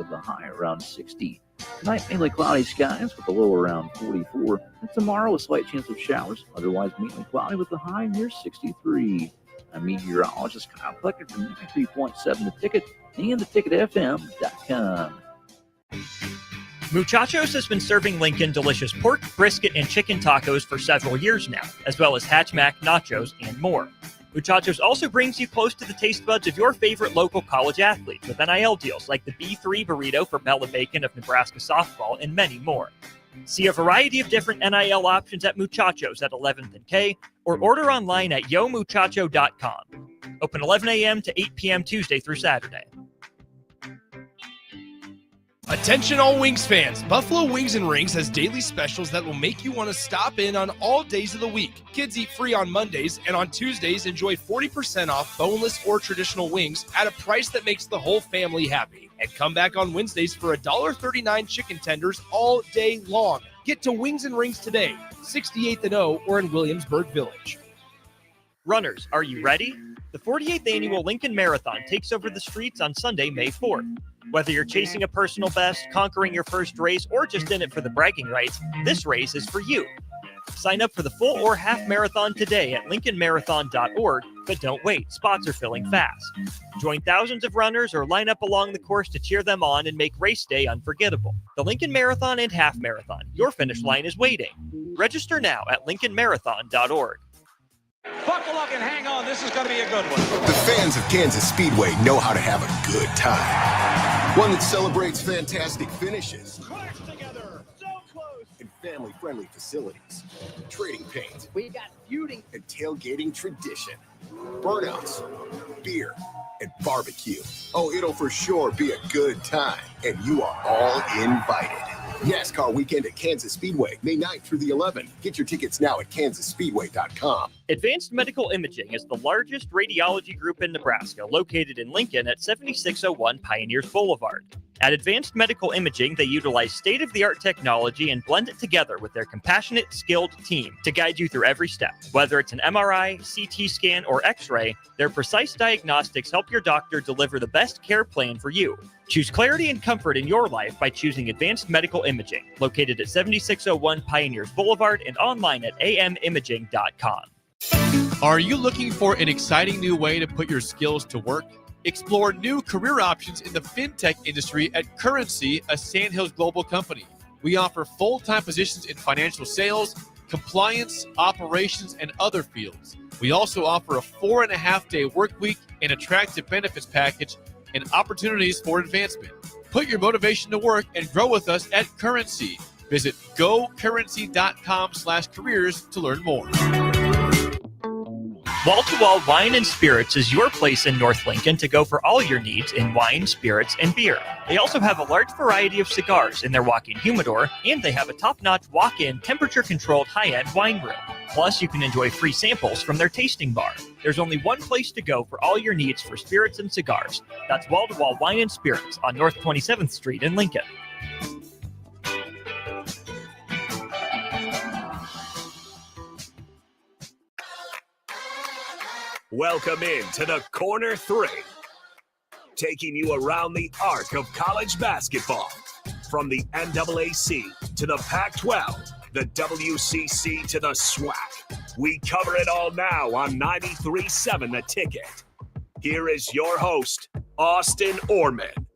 with a high around 60. Tonight, mainly cloudy skies with a low around 44. And tomorrow, a slight chance of showers. Otherwise, mainly cloudy with a high near 63. I'm meteorologist Kyle Pleckett from 93.7 The Ticket and theticketfm.com. Muchachos has been serving Lincoln delicious pork, brisket, and chicken tacos for several years now, as well as Hatch Mac, nachos, and more. Muchachos also brings you close to the taste buds of your favorite local college athletes with NIL deals like the B3 burrito for Bella Bacon of Nebraska softball and many more. See a variety of different NIL options at Muchachos at 11th and K or order online at yomuchacho.com. Open 11 a.m. to 8 p.m. Tuesday through Saturday. Attention all Wings fans, Buffalo Wings and Rings has daily specials that will make you want to stop in on all days of the week. Kids eat free on Mondays, and on Tuesdays enjoy 40% off boneless or traditional wings at a price that makes the whole family happy. And come back on Wednesdays for $1.39 chicken tenders all day long. Get to Wings and Rings today, 68th and O or in Williamsburg Village. Runners, are you ready? The 48th Annual Lincoln Marathon takes over the streets on Sunday, May 4th. Whether you're chasing a personal best, conquering your first race, or just in it for the bragging rights, this race is for you. Sign up for the full or half marathon today at lincolnmarathon.org, but don't wait, spots are filling fast. Join thousands of runners or line up along the course to cheer them on and make race day unforgettable. The Lincoln Marathon and Half Marathon, your finish line is waiting. Register now at lincolnmarathon.org. Buckle up and hang on. This is going to be a good one. The fans of Kansas Speedway know how to have a good time. One that celebrates fantastic finishes. Crash together. So close. And family-friendly facilities. Trading paint. We've got feuding. And tailgating tradition. Burnouts. Beer. And barbecue. Oh, it'll for sure be a good time. And you are all invited. NASCAR weekend at Kansas Speedway, May 9th through the 11th. Get your tickets now at kansasspeedway.com. Advanced Medical Imaging is the largest radiology group in Nebraska, located in Lincoln at 7601 Pioneers Boulevard. At Advanced Medical Imaging, they utilize state-of-the-art technology and blend it together with their compassionate, skilled team to guide you through every step. Whether it's an MRI, CT scan, or X-ray, their precise diagnostics help your doctor deliver the best care plan for you. Choose clarity and comfort in your life by choosing Advanced Medical Imaging, located at 7601 Pioneers Boulevard and online at amimaging.com. Are you looking for an exciting new way to put your skills to work? Explore new career options in the fintech industry at Currency, a Sandhills global company. We offer full-time positions in financial sales, compliance, operations, and other fields. We also offer a 4.5-day work week, an attractive benefits package, and opportunities for advancement. Put your motivation to work and grow with us at Currency. Visit gocurrency.com/careers to learn more. Wall to Wall Wine and Spirits is your place in North Lincoln to go for all your needs in wine, spirits, and beer. They also have a large variety of cigars in their walk-in humidor, and they have a top-notch walk-in temperature-controlled high-end wine room. Plus, you can enjoy free samples from their tasting bar. There's only one place to go for all your needs for spirits and cigars. That's Wall to Wall Wine and Spirits on North 27th Street in Lincoln. Welcome in to the Corner 3, taking you around the arc of college basketball. From the NCAA to the Pac-12, the WCC to the SWAC. We cover it all now on 93.7 The Ticket. Here is your host, Austin Oerman.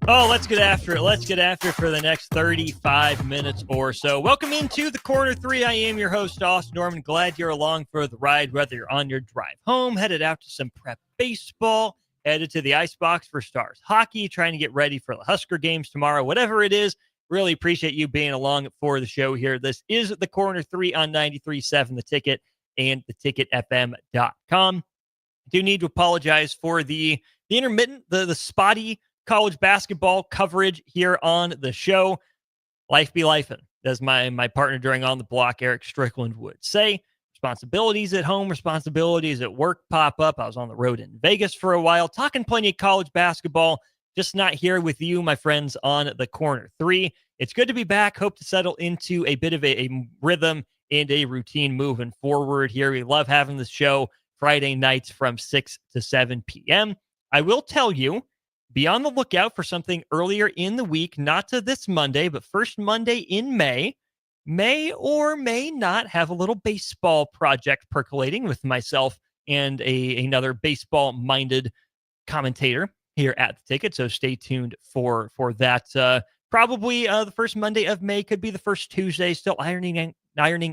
Oh, let's get after it. Let's get after it for the next 35 minutes or so. Welcome into the Corner 3. I am your host, Austin Oerman. Glad you're along for the ride, whether you're on your drive home, headed out to some prep baseball, headed to the Icebox for Stars hockey, trying to get ready for the Husker games tomorrow, whatever it is. Really appreciate you being along for the show here. This is the Corner 3 on 93.7 The Ticket and theticketfm.com. I do need to apologize for the intermittent, the spotty college basketball coverage here on the show. Life be lifing, as my partner during On the Block, Eric Strickland, would say. Responsibilities at home, responsibilities at work pop up. I was on the road in Vegas for a while, talking plenty of college basketball, just not here with you, my friends, on the Corner 3. It's good to be back. Hope to settle into a bit of a rhythm and a routine moving forward here. We love having the show Friday nights from 6 to 7 p.m. I will tell you, be on the lookout for something earlier in the week, not to this Monday, but first Monday in may or may not have a little baseball project percolating with myself and another baseball-minded commentator here at the Ticket. So stay tuned for that. Probably the first Monday of May, could be the first Tuesday. Still ironing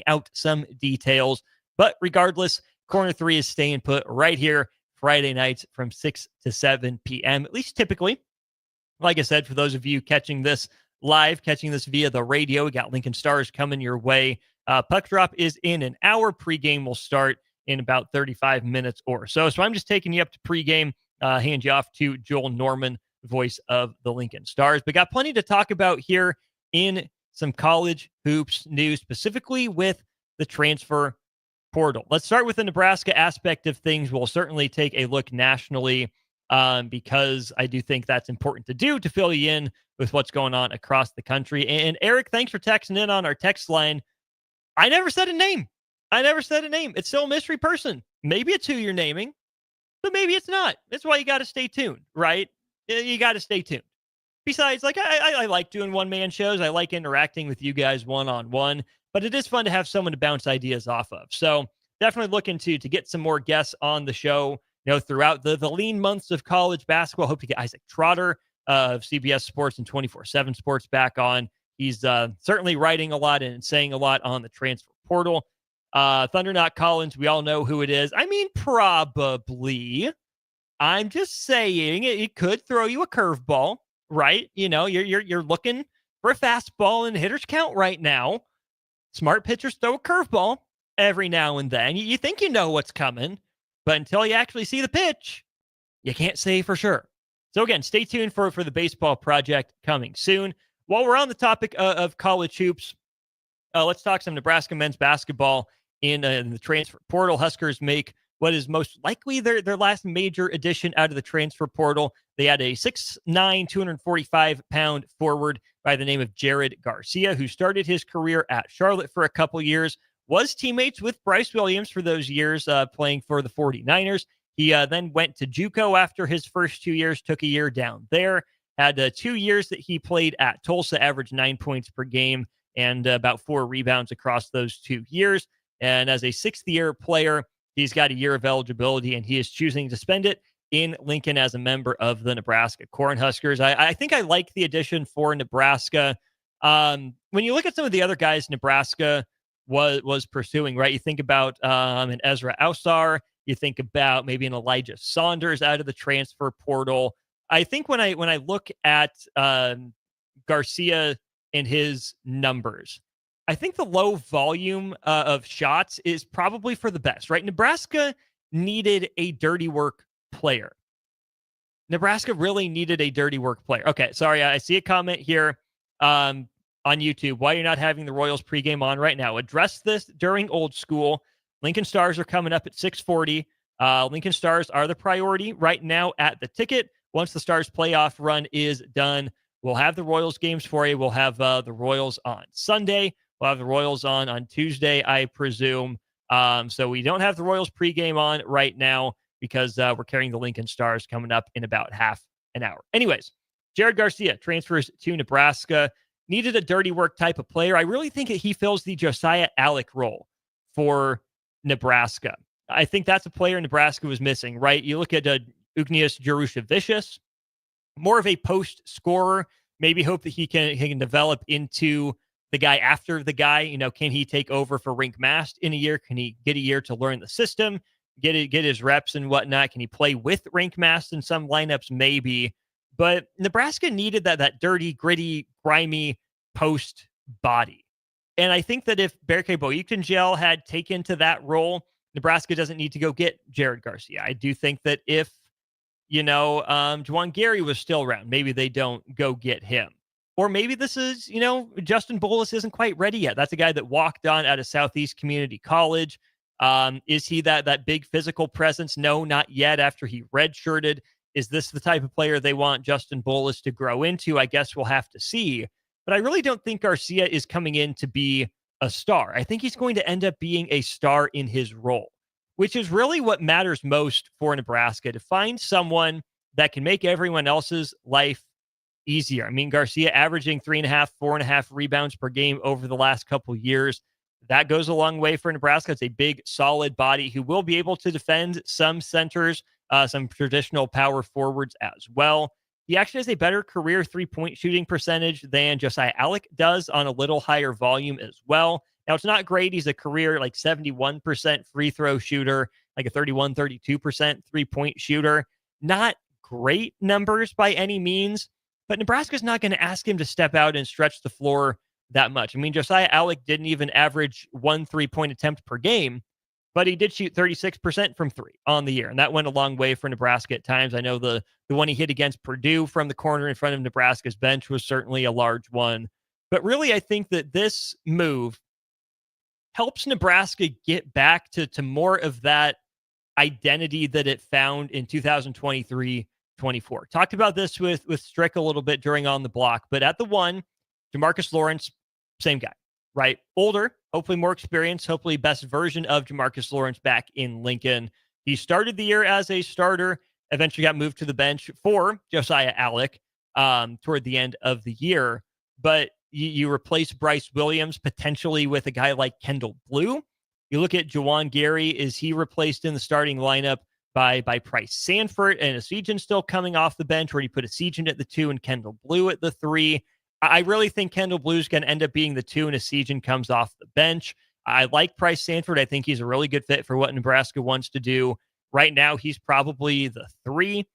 out some details. But regardless, Corner 3 is staying put right here Friday nights from 6 to 7 p.m., at least typically. Like I said, for those of you catching this live, catching this via the radio, we got Lincoln Stars coming your way. Puck drop is in an hour. Pregame will start in about 35 minutes or so. So I'm just taking you up to pregame, hand you off to Joel Norman, voice of the Lincoln Stars. But got plenty to talk about here in some college hoops news, specifically with the transfer portal. Let's start with the Nebraska aspect of things. We'll certainly take a look nationally because I do think that's important to do to fill you in with what's going on across the country. And Eric, thanks for texting in on our text line. I never said a name. It's still a mystery person. Maybe it's who you're naming, but maybe it's not. That's why you got to stay tuned, right? You got to stay tuned. Besides, like, I like doing one-man shows. I like interacting with you guys one-on-one, but it is fun to have someone to bounce ideas off of. So definitely looking to get some more guests on the show, throughout the lean months of college basketball. Hope to get Isaac Trotter of CBS Sports and 24/7 Sports back on. He's certainly writing a lot and saying a lot on the transfer portal. Thunder Not Collins, we all know who it is. I mean, probably. I'm just saying it could throw you a curveball, right? You're looking for a fastball in hitter's count right now. Smart pitchers throw a curveball every now and then. You think you know what's coming, but until you actually see the pitch, you can't say for sure. So again, stay tuned for the baseball project coming soon. While we're on the topic of college hoops, let's talk some Nebraska men's basketball in the transfer portal. Huskers make what is most likely their last major addition out of the transfer portal. They had a 6'9", 245-pound forward by the name of Jared Garcia, who started his career at Charlotte for a couple years, was teammates with Bryce Williams for those years playing for the 49ers. He then went to JUCO after his first 2 years, took a year down there, had 2 years that he played at Tulsa, averaged 9 points per game and about 4 rebounds across those 2 years. And as a sixth-year player, he's got a year of eligibility, and he is choosing to spend it in Lincoln as a member of the Nebraska Cornhuskers. I think I like the addition for Nebraska. When you look at some of the other guys Nebraska was pursuing, right? You think about an Ezra Ausar. You think about maybe an Elijah Saunders out of the transfer portal. I think when I look at Garcia and his numbers, I think the low volume of shots is probably for the best, right? Nebraska needed a dirty work player. Nebraska really needed a dirty work player. Okay, sorry, I see a comment here on YouTube. Why you're not having the Royals pregame on right now? Address this during Old School. Lincoln Stars are coming up at 6:40. Lincoln Stars are the priority right now at the Ticket. Once the Stars playoff run is done, we'll have the Royals games for you. We'll have the Royals on Sunday. We'll have the Royals on Tuesday, I presume. So we don't have the Royals pregame on right now because we're carrying the Lincoln Stars coming up in about half an hour. Anyways, Jared Garcia transfers to Nebraska. Needed a dirty work type of player. I really think that he fills the Josiah Alec role for Nebraska. I think that's a player Nebraska was missing, right? You look at Ugnius Jerusha-Vicious, more of a post scorer. Maybe hope that he can develop into the guy after the guy. Can he take over for Rink Mast in a year? Can he get a year to learn the system, get his reps and whatnot? Can he play with Rink Mast in some lineups? Maybe. But Nebraska needed that dirty, gritty, grimy post body. And I think that if Berke Boyutengel had taken to that role, Nebraska doesn't need to go get Jared Garcia. I do think that if, Juwan Gary was still around, maybe they don't go get him. Or maybe this is, Justin Bolus isn't quite ready yet. That's a guy that walked on out of Southeast Community College. Is he that big physical presence? No, not yet after he redshirted. Is this the type of player they want Justin Bolus to grow into? I guess we'll have to see. But I really don't think Garcia is coming in to be a star. I think he's going to end up being a star in his role, which is really what matters most for Nebraska, to find someone that can make everyone else's life easier. I mean, Garcia averaging 3.5, 4.5 rebounds per game over the last couple years. That goes a long way for Nebraska. It's a big, solid body who will be able to defend some centers, some traditional power forwards as well. He actually has a better career three-point shooting percentage than Josiah Allick does, on a little higher volume as well. Now, it's not great. He's a career 71% free throw shooter, like a 31, 32% three-point shooter. Not great numbers by any means, but Nebraska's not going to ask him to step out and stretch the floor that much. I mean, Josiah Allick didn't even average 1 3-point attempt per game, but he did shoot 36% from three on the year, and that went a long way for Nebraska at times. I know the one he hit against Purdue from the corner in front of Nebraska's bench was certainly a large one. But really, I think that this move helps Nebraska get back to more of that identity that it found in 2023-24. Talked about this with Strick a little bit during On the Block, but at the one, Jamarcus Lawrence, same guy, right? Older, hopefully more experience, hopefully best version of Jamarcus Lawrence back in Lincoln. He started the year as a starter, eventually got moved to the bench for Josiah Allick toward the end of the year. But you replace Bryce Williams potentially with a guy like Kendall Blue. You look at Juwan Gary, is he replaced in the starting lineup by Price Sanford, and Essegian still coming off the bench, where you put Essegian at the 2 and Kendall Blue at the 3. I really think Kendall Blue is going to end up being the 2 and Essegian comes off the bench. I like Price Sanford. I think he's a really good fit for what Nebraska wants to do. Right now, he's probably the 3.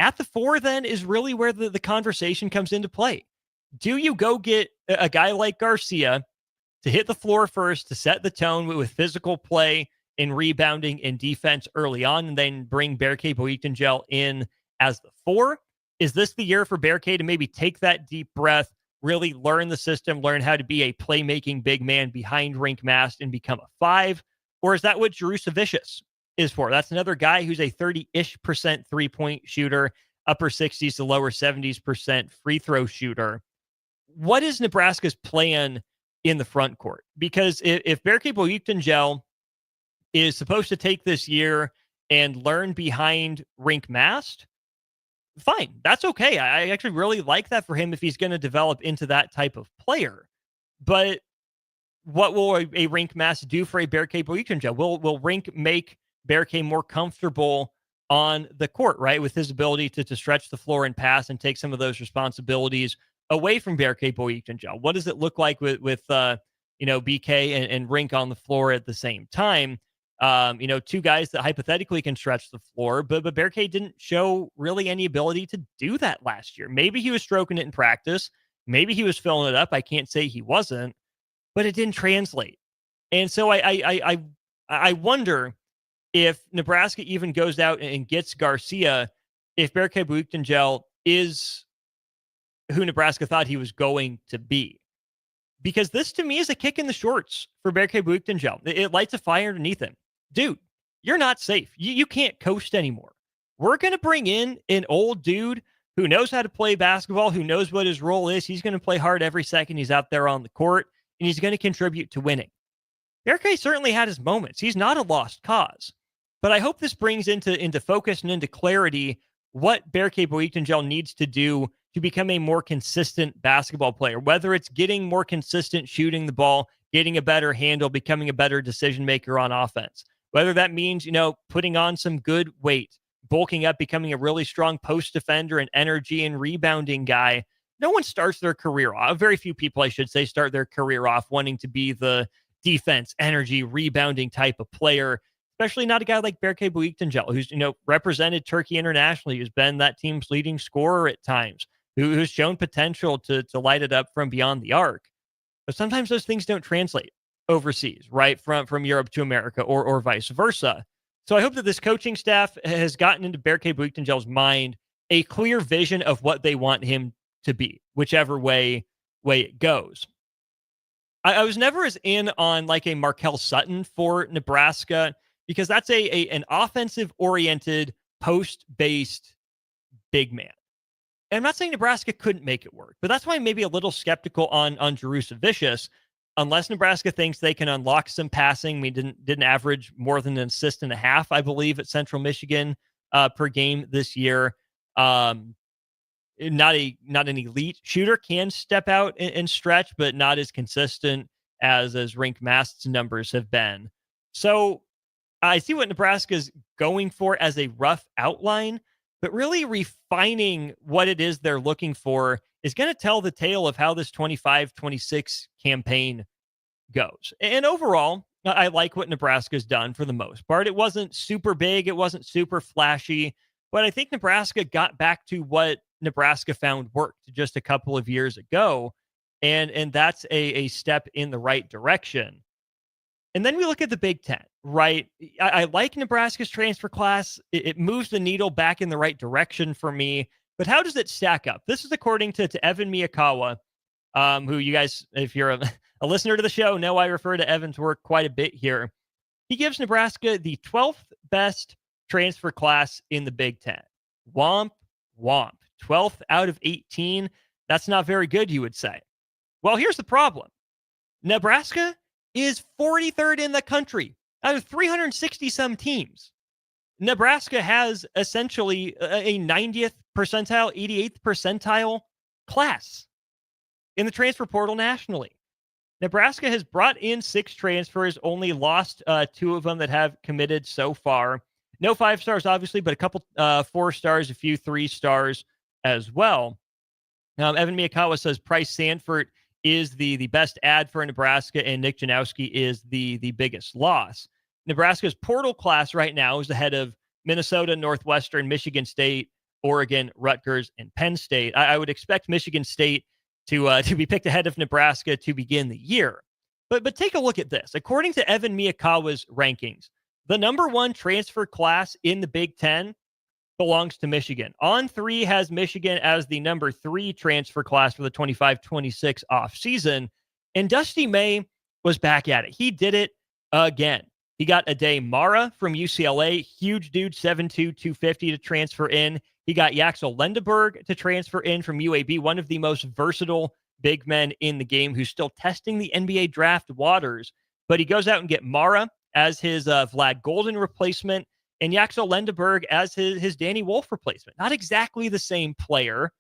At the 4, then, is really where the conversation comes into play. Do you go get a guy like Garcia to hit the floor first, to set the tone with physical play and rebounding and defense early on, and then bring Berke Boyitengel in as the 4? Is this the year for Berke to maybe take that deep breath, really learn the system, learn how to be a playmaking big man behind Rink Mast and become a 5? Or is that what Jerusavicius is for? That's another guy who's a 30-ish% three-point shooter, upper 60s to lower 70s% free throw shooter. What is Nebraska's plan in the front court? Because if Berke Boyitengel is supposed to take this year and learn behind Rink Mast, fine. That's okay. I actually really like that for him if he's going to develop into that type of player. But what will a Rink Mast do for a Berke Boyitengel? Will Rink make Berke more comfortable on the court, right, with his ability to stretch the floor and pass and take some of those responsibilities away from Berke Boyitengel? What does it look like with BK and Rink on the floor at the same time? Two guys that hypothetically can stretch the floor, but Berke didn't show really any ability to do that last year. Maybe he was stroking it in practice. Maybe he was filling it up. I can't say he wasn't, but it didn't translate. And so I wonder if Nebraska even goes out and gets Garcia, if Berke Boyitengel is who Nebraska thought he was going to be. Because this, to me, is a kick in the shorts for Berke Boyitengel. It lights a fire underneath him. Dude, you're not safe. You can't coast anymore. We're going to bring in an old dude who knows how to play basketball, who knows what his role is. He's going to play hard every second he's out there on the court, and he's going to contribute to winning. Berke certainly had his moments. He's not a lost cause. But I hope this brings into focus and into clarity what Berke Boyitengel needs to do to become a more consistent basketball player, whether it's getting more consistent shooting the ball, getting a better handle, becoming a better decision maker on offense, whether that means, putting on some good weight, bulking up, becoming a really strong post defender and energy and rebounding guy. No one starts their career off, very few people, I should say, start their career off wanting to be the defense, energy, rebounding type of player, especially not a guy like Berke Boyitengel, who's, represented Turkey internationally, who's been that team's leading scorer at times, who's shown potential to light it up from beyond the arc. But sometimes those things don't translate overseas, right? From Europe to America or vice versa. So I hope that this coaching staff has gotten into Berke Boyitengel's mind a clear vision of what they want him to be, whichever way it goes. I was never as in on like a Markel Sutton for Nebraska, because that's an offensive-oriented, post-based big man. And I'm not saying Nebraska couldn't make it work, but that's why I'm maybe a little skeptical on Jerusavicius, unless Nebraska thinks they can unlock some passing. We didn't average more than an assist and a half, I believe, at Central Michigan per game this year. Not an elite shooter, can step out and stretch, but not as consistent as Rink Mast's numbers have been. So I see what Nebraska's going for as a rough outline, but really refining what it is they're looking for is going to tell the tale of how this 25-26 campaign goes. And overall, I like what Nebraska's done for the most part. It wasn't super big, it wasn't super flashy, but I think Nebraska got back to what Nebraska found worked just a couple of years ago, and that's a step in the right direction. And then we look at the Big Ten, right? I like Nebraska's transfer class. It moves the needle back in the right direction for me. But how does it stack up? This is according to Evan Miyakawa, who you guys, if you're a listener to the show, know I refer to Evan's work quite a bit here. He gives Nebraska the 12th best transfer class in the Big Ten. Womp, womp. 12th out of 18. That's not very good, you would say. Well, here's the problem. Nebraska is 43rd in the country out of 360-some teams. Nebraska has essentially a 90th percentile, 88th percentile class in the transfer portal nationally. Nebraska has brought in 6 transfers, only lost 2 of them that have committed so far. No 5 stars, obviously, but a couple 4 stars, a few 3 stars as well. Evan Miyakawa says Price Sanford is the best add for Nebraska, and Nick Janowski is the biggest loss. Nebraska's portal class right now is ahead of Minnesota, Northwestern, Michigan State, Oregon, Rutgers, and Penn State. I would expect Michigan State to be picked ahead of Nebraska to begin the year. But take a look at this. According to Evan Miyakawa's rankings, the number 1 transfer class in the Big Ten belongs to Michigan. On 3 has Michigan as the number 3 transfer class for the 25-26 offseason. And Dusty May was back at it. He did it again. He got Ade Mara from UCLA, huge dude, 7'2", 250 to transfer in. He got Yaxel Lendeberg to transfer in from UAB, one of the most versatile big men in the game who's still testing the NBA draft waters. But he goes out and get Mara as his Vlad Golden replacement, and Yaxel Lendeberg as his Danny Wolf replacement. Not exactly the same player,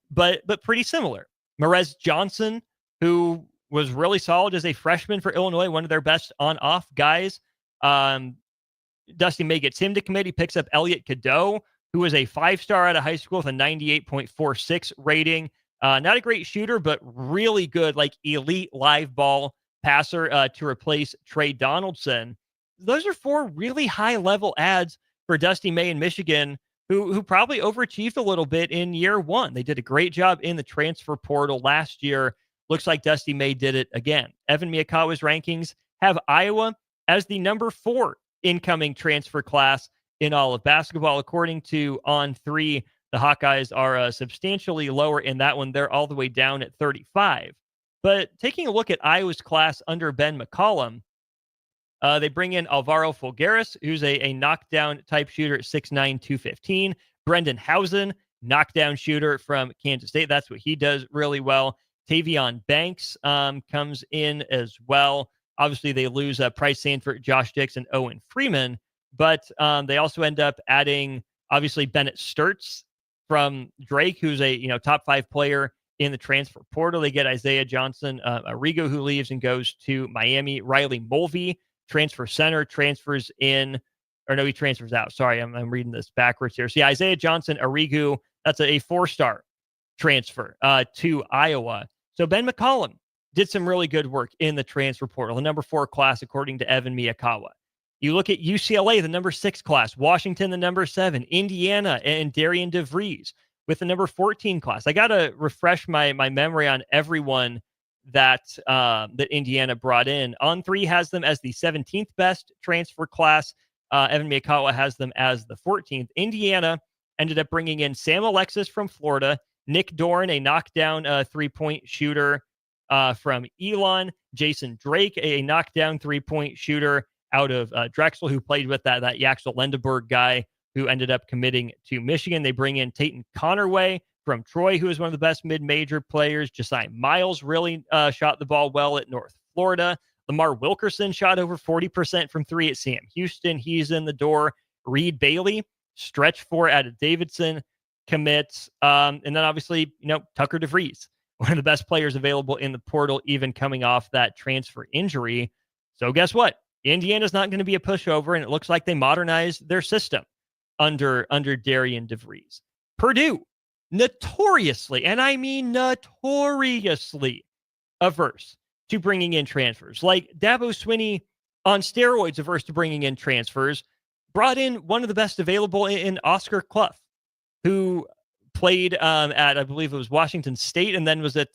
but pretty similar. Marez Johnson, who was really solid as a freshman for Illinois, one of their best on-off guys. Dusty May gets him to commit. He picks up Elliot Cadeau, who was a 5-star out of high school with a 98.46 rating. Not a great shooter, but really good, like elite live ball passer to replace Trey Donaldson. Those are 4 really high-level ads for Dusty May in Michigan, who probably overachieved a little bit in year 1. They did a great job in the transfer portal last year. Looks like Dusty May did it again. Evan Miyakawa's rankings have Iowa as the number 4 incoming transfer class in all of basketball. According to On 3, the Hawkeyes are substantially lower in that one. They're all the way down at 35. But taking a look at Iowa's class under Ben McCollum, they bring in Alvaro Fulgaris, who's a knockdown type shooter at 6'9", 215. Brendan Housen, knockdown shooter from Kansas State. That's what he does really well. Tavion Banks comes in as well. Obviously, they lose Price Sanford, Josh Dixon, Owen Freeman, but they also end up adding, obviously, Bennett Sturtz from Drake, who's a top 5 player in the transfer portal. They get Isaiah Johnson, Arrigo, who leaves and goes to Miami. Riley Mulvey, transfer center, transfers in, or no, he transfers out. Sorry, I'm reading this backwards here. See, Isaiah Johnson, Arrigo, that's a 4-star transfer to Iowa. So Ben McCollum did some really good work in the transfer portal, the number 4 class, according to Evan Miyakawa. You look at UCLA, the number 6 class, Washington, the number 7, Indiana, and Darian DeVries with the number 14 class. I got to refresh my memory on everyone that Indiana brought in. On 3 has them as the 17th best transfer class. Evan Miyakawa has them as the 14th. Indiana ended up bringing in Sam Alexis from Florida, Nick Dorn, a knockdown 3-point shooter from Elon, Jason Drake, a knockdown 3-point shooter out of Drexel, who played with that Yaxel Lendeberg guy who ended up committing to Michigan. They bring in Tayton Connerway from Troy, who is one of the best mid-major players. Josiah Miles really shot the ball well at North Florida. Lamar Wilkerson shot over 40% from three at Sam Houston. He's in the door. Reed Bailey, stretch four out of Davidson, commits. And then obviously, Tucker DeVries, one of the best players available in the portal, even coming off that transfer injury. So guess what? Indiana's not going to be a pushover, and it looks like they modernized their system under Darian DeVries. Purdue, notoriously, and I mean notoriously, averse to bringing in transfers. Like Dabo Swinney on steroids, averse to bringing in transfers, brought in one of the best available in Oscar Clough, who played at, I believe it was Washington State, and then was at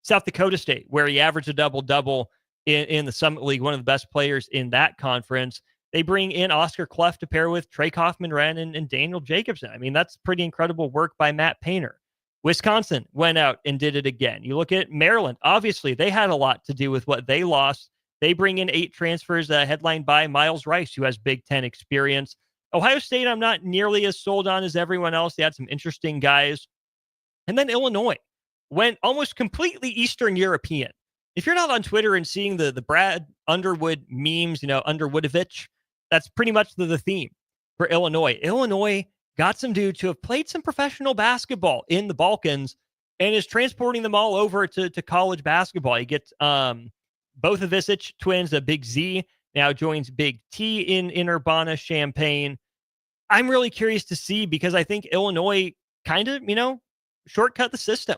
South Dakota State, where he averaged a double-double in the Summit League, one of the best players in that conference. They bring in Oscar Clough to pair with Trey Kaufman-Wren and Daniel Jacobson. I mean, that's pretty incredible work by Matt Painter. Wisconsin went out and did it again. You look at Maryland, obviously they had a lot to do with what they lost. They bring in 8 transfers headlined by Miles Rice, who has Big Ten experience. Ohio State, I'm not nearly as sold on as everyone else. They had some interesting guys. And then Illinois went almost completely Eastern European. If you're not on Twitter and seeing the Brad Underwood memes, Underwoodovich, that's pretty much the theme for Illinois. Illinois got some dudes who have played some professional basketball in the Balkans and is transporting them all over to college basketball. You get both of Visich twins, a Big Z, now joins Big T in Urbana-Champaign. I'm really curious to see, because I think Illinois kind of, shortcut the system.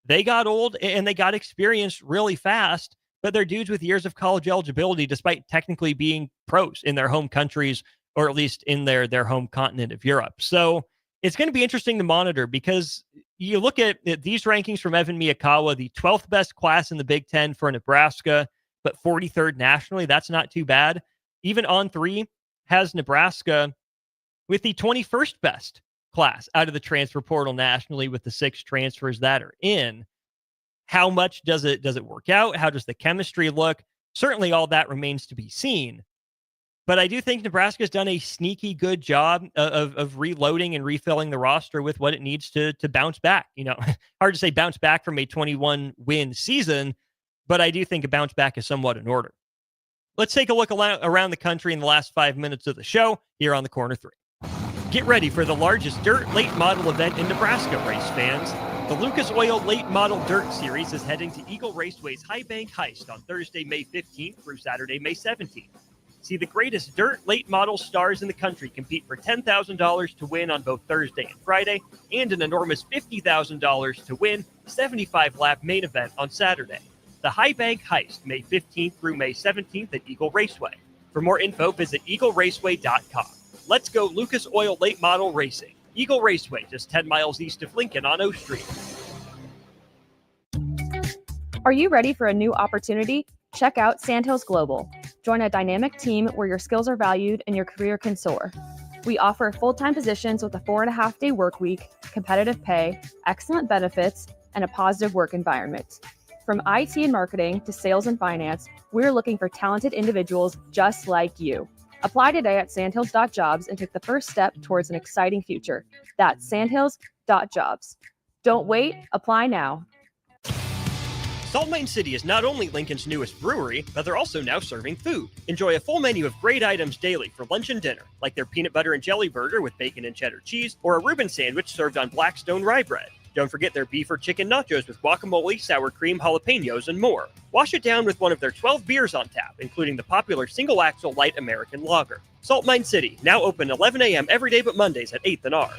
They got old and they got experience really fast, but they're dudes with years of college eligibility, despite technically being pros in their home countries, or at least in their home continent of Europe. So it's going to be interesting to monitor, because you look at these rankings from Evan Miyakawa, the 12th best class in the Big Ten for Nebraska, but 43rd nationally. That's not too bad. Even On3 has Nebraska with the 21st best class out of the transfer portal nationally, with the 6 transfers that are in. How much does it work out? How does the chemistry look? Certainly all that remains to be seen. But I do think Nebraska's done a sneaky good job of reloading and refilling the roster with what it needs to bounce back. Hard to say bounce back from a 21-win season, but I do think a bounce back is somewhat in order. Let's take a look around the country in the last 5 minutes of the show here on the Corner 3. Get ready for the largest dirt late model event in Nebraska, race fans. The Lucas Oil Late Model Dirt Series is heading to Eagle Raceway's High Bank Heist on Thursday, May 15th through Saturday, May 17th. See the greatest dirt late model stars in the country compete for $10,000 to win on both Thursday and Friday, and an enormous $50,000 to win 75-lap main event on Saturday. The High Bank Heist, May 15th through May 17th at Eagle Raceway. For more info, visit eagleraceway.com. Let's go Lucas Oil Late Model Racing. Eagle Raceway, just 10 miles east of Lincoln on O Street. Are you ready for a new opportunity? Check out Sandhills Global. Join a dynamic team where your skills are valued and your career can soar. We offer full-time positions with a 4.5-day work week, competitive pay, excellent benefits, and a positive work environment. From IT and marketing to sales and finance, we're looking for talented individuals just like you. Apply today at sandhills.jobs and take the first step towards an exciting future. That's sandhills.jobs. Don't wait, apply now. Salt Mine City is not only Lincoln's newest brewery, but they're also now serving food. Enjoy a full menu of great items daily for lunch and dinner, like their peanut butter and jelly burger with bacon and cheddar cheese, or a Reuben sandwich served on Blackstone rye bread. Don't forget their beef or chicken nachos with guacamole, sour cream, jalapenos, and more. Wash it down with one of their 12 beers on tap, including the popular Single Axle Light American Lager. Salt Mine City, now open 11 a.m. every day but Mondays at 8th and R.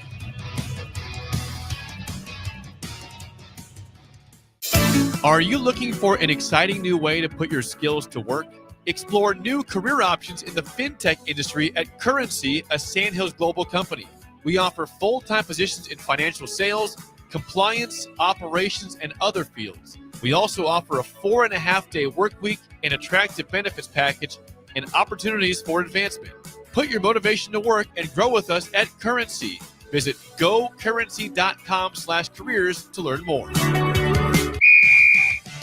Are you looking for an exciting new way to put your skills to work? Explore new career options in the fintech industry at Currency, a Sandhills Global company. We offer full-time positions in financial sales, compliance, operations, and other fields. We also offer a 4.5-day work week, an attractive benefits package, and opportunities for advancement. Put your motivation to work and grow with us at Currency. Visit gocurrency.com/careers to learn more.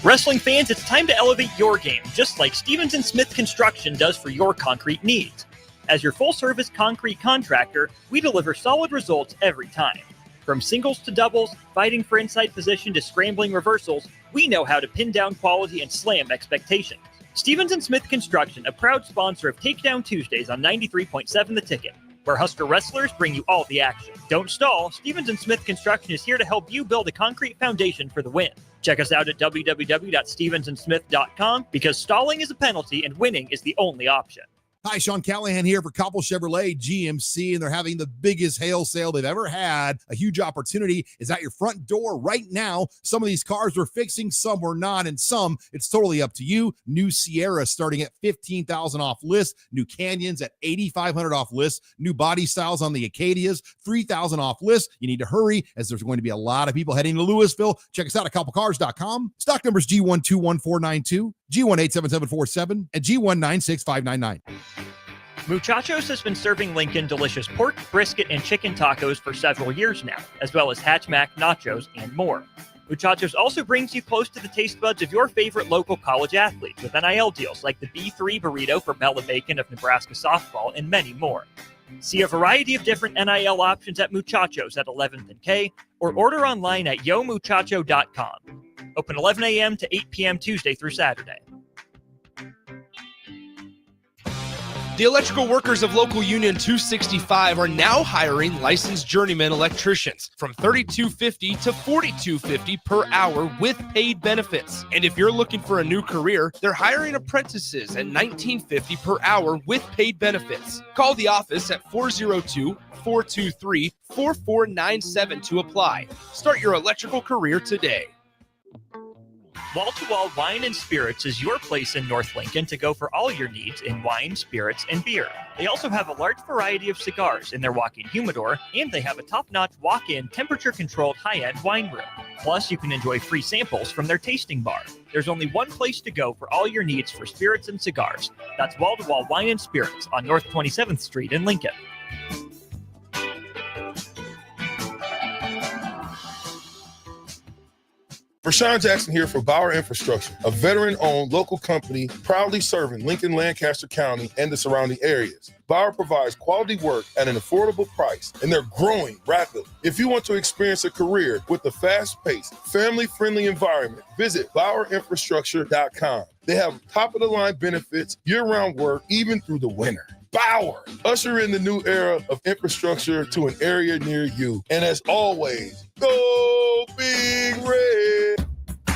Wrestling fans, it's time to elevate your game, just like Stevens & Smith Construction does for your concrete needs. As your full-service concrete contractor, we deliver solid results every time. From singles to doubles, fighting for inside position to scrambling reversals, we know how to pin down quality and slam expectations. Stevens & Smith Construction, a proud sponsor of Takedown Tuesdays on 93.7 The Ticket, where Husker wrestlers bring you all the action. Don't stall. Stevens & Smith Construction is here to help you build a concrete foundation for the win. Check us out at www.stevensandsmith.com because stalling is a penalty and winning is the only option. Hi, Sean Callahan here for Koppel Chevrolet GMC, and they're having the biggest hail sale they've ever had. A huge opportunity is at your front door right now. Some of these cars we're fixing, some we're not, and some it's totally up to you. New Sierra starting at $15,000 off list. New Canyons at $8,500 off list. New body styles on the Acadias, $3,000 off list. You need to hurry as there's going to be a lot of people heading to Louisville. Check us out at koppelcars.com. Stock numbers G121492, G1877747, and G1965599. Muchachos has been serving Lincoln delicious pork, brisket, and chicken tacos for several years now, as well as Hatchback, nachos, and more. Muchachos also brings you close to the taste buds of your favorite local college athletes with NIL deals like the B3 burrito for Bella Bacon of Nebraska softball and many more. See a variety of different NIL options at Muchachos at 11th and K or order online at yomuchacho.com. Open 11 a.m. to 8 p.m. Tuesday through Saturday. The electrical workers of Local Union 265 are now hiring licensed journeyman electricians from $32.50 to $42.50 per hour with paid benefits. And if you're looking for a new career, they're hiring apprentices at $19.50 per hour with paid benefits. Call the office at 402-423-4497 to apply. Start your electrical career today. Wall to Wall Wine and Spirits is your place in North Lincoln to go for all your needs in wine, spirits, and beer. They also have a large variety of cigars in their walk-in humidor, and they have a top-notch walk-in temperature-controlled high-end wine room. Plus, you can enjoy free samples from their tasting bar. There's only one place to go for all your needs for spirits and cigars. That's Wall to Wall Wine and Spirits on North 27th Street in Lincoln. Rashawn Jackson here for Bauer Infrastructure, a veteran-owned local company proudly serving Lincoln, Lancaster County, and the surrounding areas. Bauer provides quality work at an affordable price, and they're growing rapidly. If you want to experience a career with a fast-paced, family-friendly environment, visit BauerInfrastructure.com. They have top-of-the-line benefits, year-round work, even through the winter. Bauer, usher in the new era of infrastructure to an area near you. And as always, go Big Red!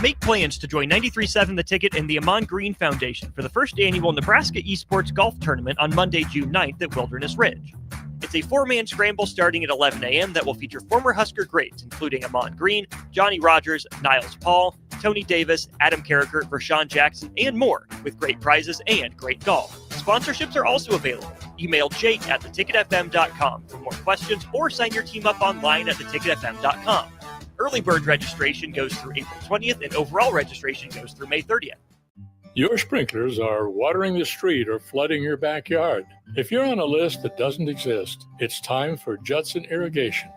Make plans to join 93.7 The Ticket and the Amon Green Foundation for the first annual Nebraska Esports Golf Tournament on Monday, June 9th at Wilderness Ridge. It's a four-man scramble starting at 11 a.m. that will feature former Husker greats, including Amon Green, Johnny Rogers, Niles Paul, Tony Davis, Adam Carricker, Rashawn Jackson, and more, with great prizes and great golf. Sponsorships are also available. Email Jake at theticketfm.com for more questions or sign your team up online at theticketfm.com. Early bird registration goes through April 20th and overall registration goes through May 30th. Your sprinklers are watering the street or flooding your backyard. If you're on a list that doesn't exist, it's time for Judson Irrigation.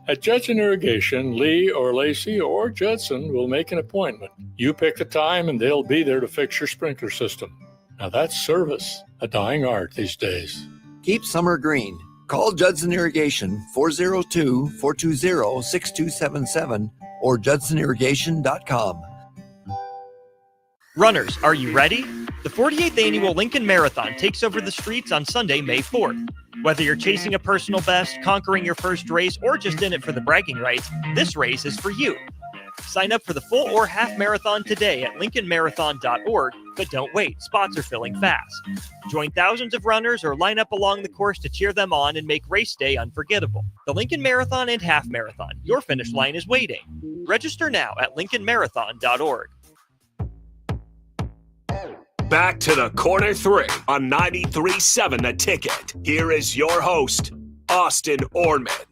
At Judson Irrigation, Lee or Lacey or Judson will make an appointment. You pick the time and they'll be there to fix your sprinkler system. Now that's service, a dying art these days. Keep summer green. Call Judson Irrigation 402-420-6277 or judsonirrigation.com. Runners, are you ready? The 48th Annual Lincoln Marathon takes over the streets on Sunday, May 4th. Whether you're chasing a personal best, conquering your first race, or just in it for the bragging rights, this race is for you. Sign up for the full or half marathon today at lincolnmarathon.org, but don't wait, spots are filling fast. Join thousands of runners or line up along the course to cheer them on and make race day unforgettable. The Lincoln Marathon and Half Marathon, your finish line is waiting. Register now at lincolnmarathon.org. Back to the Corner 3 on 93.7 The Ticket. Here is your host, Austin Oerman.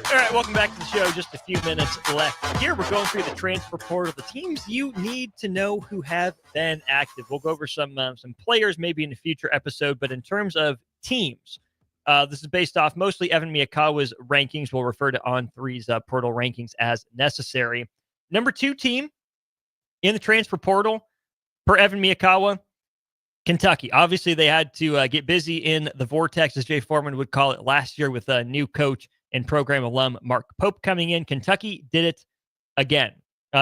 All right, welcome back to the show. Just a few minutes left here. We're going through the transfer portal, the teams you need to know who have been active. We'll go over some players maybe in a future episode, but in terms of teams, this is based off mostly Evan Miyakawa's rankings. We'll refer to On3's portal rankings as necessary. Number 2 team in the transfer portal, per Evan Miyakawa, Kentucky. Obviously, they had to get busy in the vortex, as Jay Foreman would call it, last year with a new coach and program alum Mark Pope coming in. Kentucky did it again.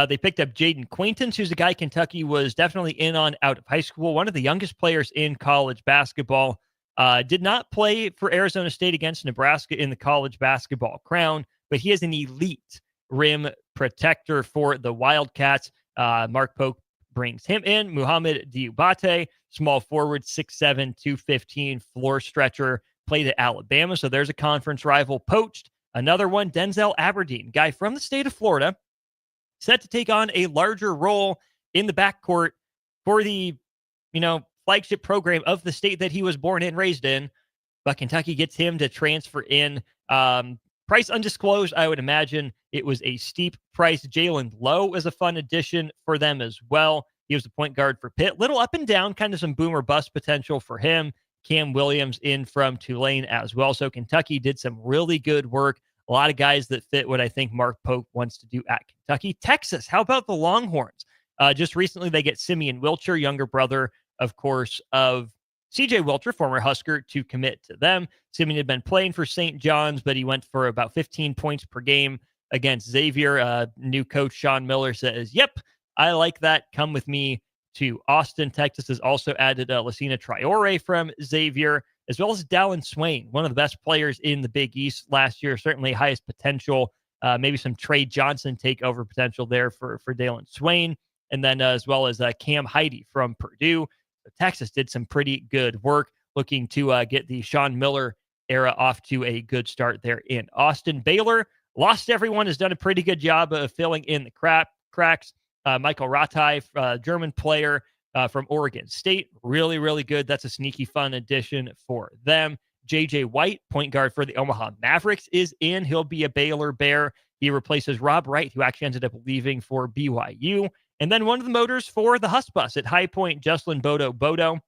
They picked up Jaden Quaintance, who's a guy Kentucky was definitely in on out of high school, one of the youngest players in college basketball. Did not play for Arizona State against Nebraska in the college basketball crown, but he is an elite rim protector for the Wildcats. Mark Pope brings him in. Muhammad Diubate, small forward, 6'7", 215, floor stretcher, played at Alabama, so there's a conference rival poached. Another one, Denzel Aberdeen, guy from the state of Florida, set to take on a larger role in the backcourt for the, flagship program of the state that he was born and raised in. But Kentucky gets him to transfer in. Price undisclosed, I would imagine it was a steep price. Jalen Lowe is a fun addition for them as well. He was the point guard for Pitt. Little up and down, kind of some boom or bust potential for him. Cam Williams in from Tulane as well. So Kentucky did some really good work. A lot of guys that fit what I think Mark Pope wants to do at Kentucky. Texas, how about the Longhorns? Just recently, they get Simeon Wilcher, younger brother, of course, of CJ Wilcher, former Husker, to commit to them. Simeon had been playing for St. John's, but he went for about 15 points per game against Xavier. New coach Sean Miller says, yep, I like that. Come with me to Austin. Texas has also added Lucina Traore from Xavier, as well as Dallin Swain, one of the best players in the Big East last year, certainly highest potential, maybe some Trey Johnson takeover potential there for Dallin Swain, and then as well as Cam Heide from Purdue. So Texas did some pretty good work looking to get the Sean Miller era off to a good start there in Austin. Baylor lost everyone, has done a pretty good job of filling in the cracks. Michael Rataj, German player, from Oregon State. Really, really good. That's a sneaky fun addition for them. J.J. White, point guard for the Omaha Mavericks, is in. He'll be a Baylor Bear. He replaces Rob Wright, who actually ended up leaving for BYU. And then one of the motors for the Husk Bus at High Point, Jocelyn Bodo, 6'11",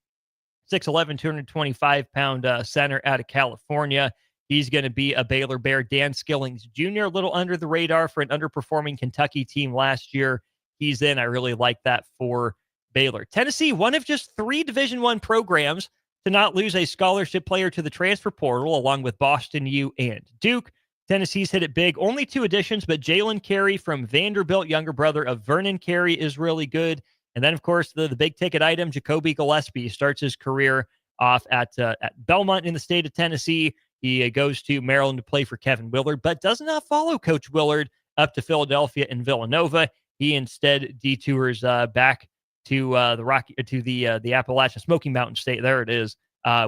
225-pound center out of California. He's going to be a Baylor Bear. Dan Skillings Jr., a little under the radar for an underperforming Kentucky team last year. He's in. I really like that for Baylor. Tennessee, one of just 3 Division I programs to not lose a scholarship player to the transfer portal, along with Boston U and Duke. Tennessee's hit it big. Only 2 additions, but Jalen Carey from Vanderbilt, younger brother of Vernon Carey, is really good. And then, of course, the big ticket item, Jacoby Gillespie, starts his career off at Belmont in the state of Tennessee. He goes to Maryland to play for Kevin Willard, but does not follow Coach Willard up to Philadelphia and Villanova. He instead detours back to the Appalachian Smoky Mountain State. There it is,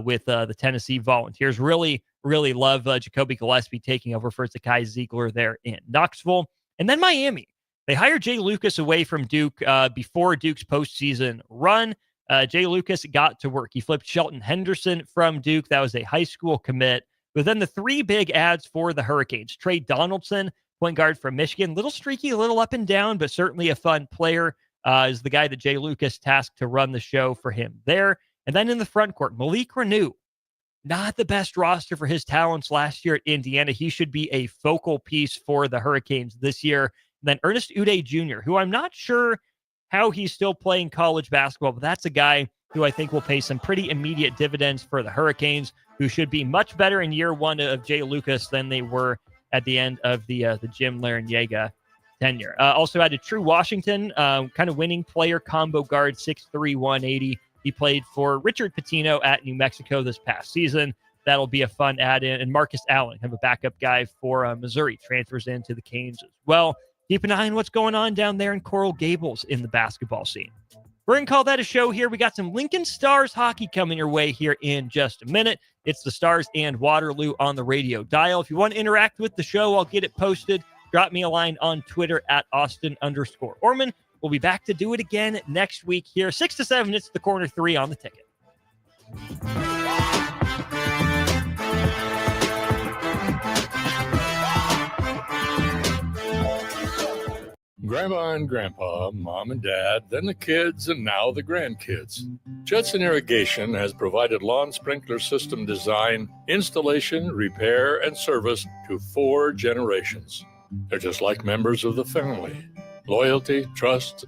with the Tennessee Volunteers. Really, really love Jacoby Gillespie taking over for Zakai Ziegler there in Knoxville. And then Miami. They hired Jay Lucas away from Duke before Duke's postseason run. Jay Lucas got to work. He flipped Shelton Henderson from Duke. That was a high school commit. But then the 3 big ads for the Hurricanes. Trey Donaldson, point guard from Michigan. Little streaky, a little up and down, but certainly a fun player. Is the guy that Jay Lucas tasked to run the show for him there. And then in the front court, Malik Renew. Not the best roster for his talents last year at Indiana. He should be a focal piece for the Hurricanes this year. And then Ernest Uday Jr., who I'm not sure how he's still playing college basketball, but that's a guy who I think will pay some pretty immediate dividends for the Hurricanes, who should be much better in year 1 of Jay Lucas than they were at the end of the Jim Larrañaga tenure. Also added True Washington, kind of winning player, combo guard, 6'3", 180. He played for Richard Pitino at New Mexico this past season. That'll be a fun add-in. And Marcus Allen, have a backup guy for Missouri, transfers into the Canes as well. Keep an eye on what's going on down there in Coral Gables in the basketball scene. We're going to call that a show here. We got some Lincoln Stars hockey coming your way here in just a minute. It's the Stars and Waterloo on the radio dial. If you want to interact with the show, I'll get it posted. Drop me a line on Twitter at Austin_Oerman. We'll be back to do it again next week here. 6 to 7, it's the Corner 3 on the ticket. Grandma and Grandpa, Mom and Dad, then the kids, and now the grandkids. Judson Irrigation has provided lawn sprinkler system design, installation, repair, and service to 4 generations. They're just like members of the family. Loyalty, trust,